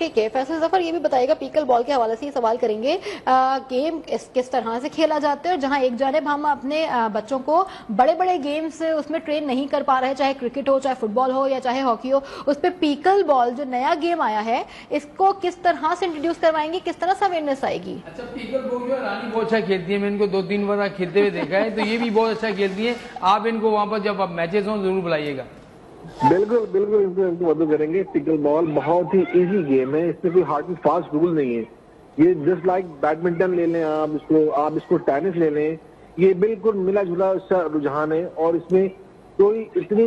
ٹھیک ہے فیصل ظفر یہ بھی بتائیے گا پیکل بال کے حوالے سے یہ سوال کریں گے گیم کس طرح سے کھیلا جاتا ہے اور جہاں ایک جانب ہم اپنے بچوں کو بڑے بڑے گیمز اس میں ٹرین نہیں کر پا رہے چاہے کرکٹ ہو چاہے فٹ بال ہو یا چاہے ہاکی ہو اس پہ پیکل بال جو نیا گیم آیا ہے اس کو کس طرح سے انٹروڈیوس کروائیں گے کس طرح سے اویئرنیس آئے گی؟ اچھا پیکل بال جو ہے رانی بہت اچھا کھیلتی ہے میں ان کو 2-3 بار کھیلتے ہوئے دیکھا ہے تو یہ بھی بہت اچھا کھیلتی ہے آپ ان کو وہاں پر جب میچز ہوں ضرور بلائیے گا بالکل بالکل ان کو مدد کریں گے. پکل بال بہت ہی ایزی گیم ہے اس میں کوئی ہارڈ اینڈ فاسٹ رول نہیں ہے یہ جسٹ لائک بیڈمنٹن لے لیں آپ اس کو ٹینس لے لیں یہ بالکل ملا جلا سا رجحان ہے اور اس میں کوئی اتنی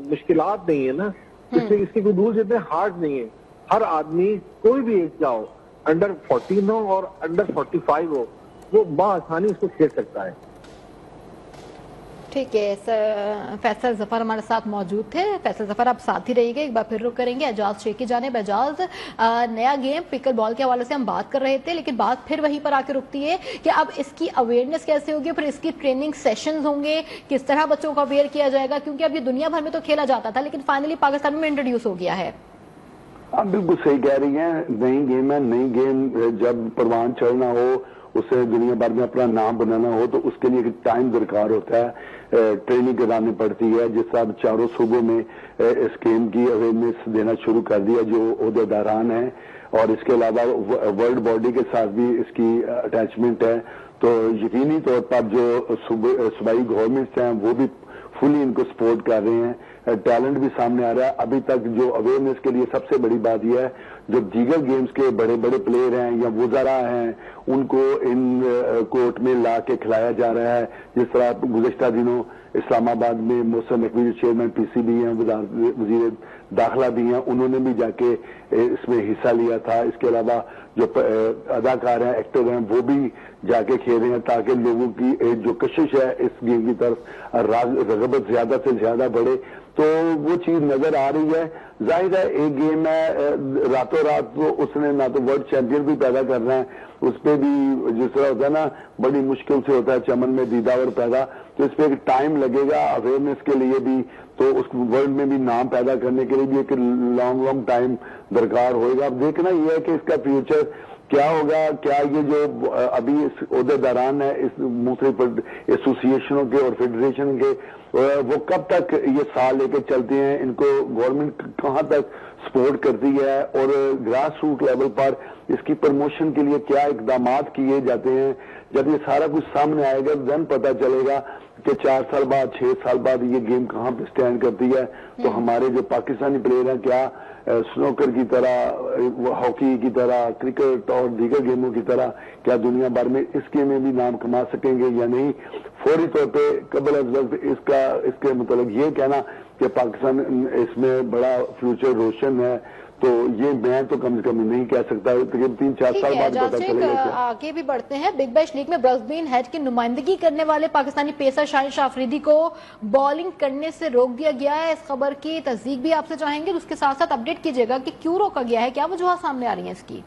مشکلات نہیں ہے نا اس کے کوئی رولز اتنے ہارڈ نہیں ہے ہر آدمی کوئی بھی ایج کا ہو انڈر 14 ہو اور انڈر 45 ہو وہ بآسانی اس کو کھیل سکتا ہے. ٹھیک ہے فیصل ظفر ہمارے ساتھ موجود تھے. فیصل ظفر آپ ساتھ ہی رہیے گا ایک بار پھر رک کریں گے اعجاز شیخ کی جانب. اعجاز نیا گیم پکل بال کے حوالے سے ہم بات کر رہے تھے لیکن بات پھر وہیں پر آ کے رکتی ہے کہ اب اس کی اویئرنیس کیسے ہوگی پھر اس کی ٹریننگ سیشنز ہوں گے کس طرح بچوں کو اویئر کیا جائے گا کیونکہ اب یہ دنیا بھر میں تو کھیلا جاتا تھا لیکن فائنلی پاکستان میں انٹروڈیوس ہو گیا ہے. آپ بالکل صحیح کہہ رہی ہیں نئی گیم ہے نئی گیم جب پروان چڑھنا ہو اسے دنیا بھر میں اپنا نام بنانا ہو تو اس کے لیے ٹائم درکار ہوتا ہے ٹریننگ کرانی پڑتی ہے جس طرح چاروں صوبوں میں اس گیم کی اویئرنیس دینا شروع کر دیا جو عہدیداران ہیں اور اس کے علاوہ ورلڈ باڈی کے ساتھ بھی اس کی اٹیچمنٹ ہے تو یقینی طور پر جو صوبائی گورنمنٹس ہیں وہ بھی فلی ان کو سپورٹ کر رہے ہیں ٹیلنٹ بھی سامنے آ رہا ہے. ابھی تک جو اویئرنیس کے لیے سب سے بڑی بات یہ ہے جو دیگر گیمز کے بڑے بڑے پلیئر ہیں یا وزراء ہیں ان کو ان کورٹ میں لا کے کھلایا جا رہا ہے جس طرح گزشتہ دنوں اسلام آباد میں محسن نقوی جو چیئرمین پی سی بی ہیں وزیر داخلہ بھی ہیں انہوں نے بھی جا کے اس میں حصہ لیا تھا. اس کے علاوہ جو اداکار ہیں ایکٹر ہیں وہ بھی جا کے کھیل رہے ہیں تاکہ لوگوں کی جو کشش ہے اس گیم کی طرف رغبت زیادہ سے زیادہ بڑھے تو وہ چیز نظر آ رہی ہے. ظاہر ہے ایک گیم ہے راتوں رات تو اس نے نہ تو ورلڈ چیمپئن بھی پیدا کرنا ہے اس پہ بھی جس طرح ہوتا ہے نا بڑی مشکل سے ہوتا ہے چمن میں دیداور پیدا تو اس پہ ایک ٹائم لگے گا اویئرنیس کے لیے بھی تو اس ورلڈ میں بھی نام پیدا کرنے کے لیے بھی ایک لانگ ٹائم درکار ہوئے گا. اب دیکھنا یہ ہے کہ اس کا فیوچر کیا ہوگا کیا یہ جو ابھی اس عہدیداران ہیں اس مختلف ایسوسیشنوں کے اور فیڈریشن کے وہ کب تک یہ سال لے کے چلتے ہیں ان کو گورنمنٹ کہاں تک سپورٹ کرتی ہے اور گراس روٹ لیول پر اس کی پروموشن کے لیے کیا اقدامات کیے جاتے ہیں. جب یہ سارا کچھ سامنے آئے گا دن پتہ چلے گا کہ 4 سال بعد 6 سال بعد یہ گیم کہاں پہ سٹینڈ کرتی ہے تو ہمارے جو پاکستانی پلیئر ہیں کیا سنوکر کی طرح ہاکی کی طرح کرکٹ اور دیگر گیموں کی طرح کیا دنیا بھر میں اس گیم میں بھی نام کما سکیں گے یا نہیں. فوری طور پہ قبل از وقت اس کے متعلق یہ کہنا کہ پاکستان اس میں بڑا فیوچر روشن ہے تو یہ میں تو کم سے کم نہیں کہہ سکتا تقریباً 3-4 سال بعد پتہ چلے گا. آگے بھی بڑھتے ہیں. بگ بیش لیگ میں برسبین ہیڈ کی نمائندگی کرنے والے پاکستانی پیسر شاہین شاہ آفریدی کو بالنگ کرنے سے روک دیا گیا ہے. اس خبر کی تصدیق بھی آپ سے چاہیں گے اس کے ساتھ ساتھ اپڈیٹ کیجیے گا کہ کیوں روکا گیا ہے کیا وجوہات سامنے آ رہی ہیں اس کی.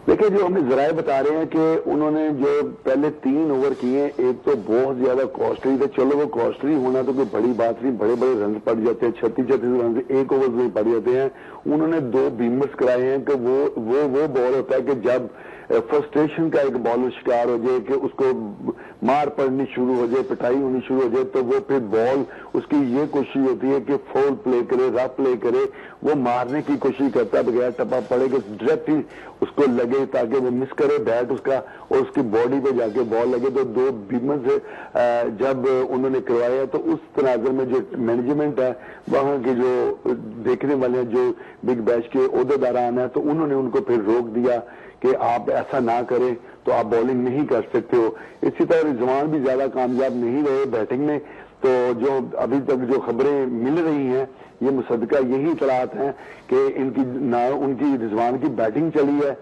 دیکھیں جو ہمیں ذرائع بتا رہے ہیں کہ انہوں نے جو پہلے 3 اوور کیے ایک تو بہت زیادہ کاسٹلی تھا چلو وہ کاسٹلی ہونا تو کوئی بڑی بات نہیں بڑے بڑے رنز پڑ جاتے ہیں 36 رنز ایک اوور میں پڑ جاتے ہیں. انہوں نے 2 بیمرز کرائے ہیں کہ وہ بال ہوتا ہے کہ جب فرسٹریشن کا ایک بالر شکار ہو جائے کہ اس کو مار پڑنی شروع ہو جائے پٹائی ہونی شروع ہو جائے تو وہ پھر بال اس کی یہ کوشش ہوتی ہے کہ فول پلے کرے رف پلے کرے وہ مارنے کی کوشش کرتا ہے بغیر ٹپا پڑے کہ ڈائریکٹ ہی اس کو لگے تاکہ وہ مس کرے بیٹ اس کا اور اس کی باڈی پہ جا کے بال لگے. تو 2 بیمرز جب انہوں نے کروایا تو اس تناظر میں جو مینجمنٹ ہے وہاں کے جو دیکھنے والے ہیں جو بگ بیش کے عہدیداران ہیں تو انہوں نے ان کو پھر روک دیا کہ آپ ایسا نہ کریں تو آپ بالنگ نہیں کر سکتے ہو. اسی طرح رضوان بھی زیادہ کامیاب نہیں رہے بیٹنگ میں تو جو ابھی تک جو خبریں مل رہی ہیں یہ مصدقہ یہی اطلاعات ہیں کہ ان کی رضوان کی بیٹنگ چلی ہے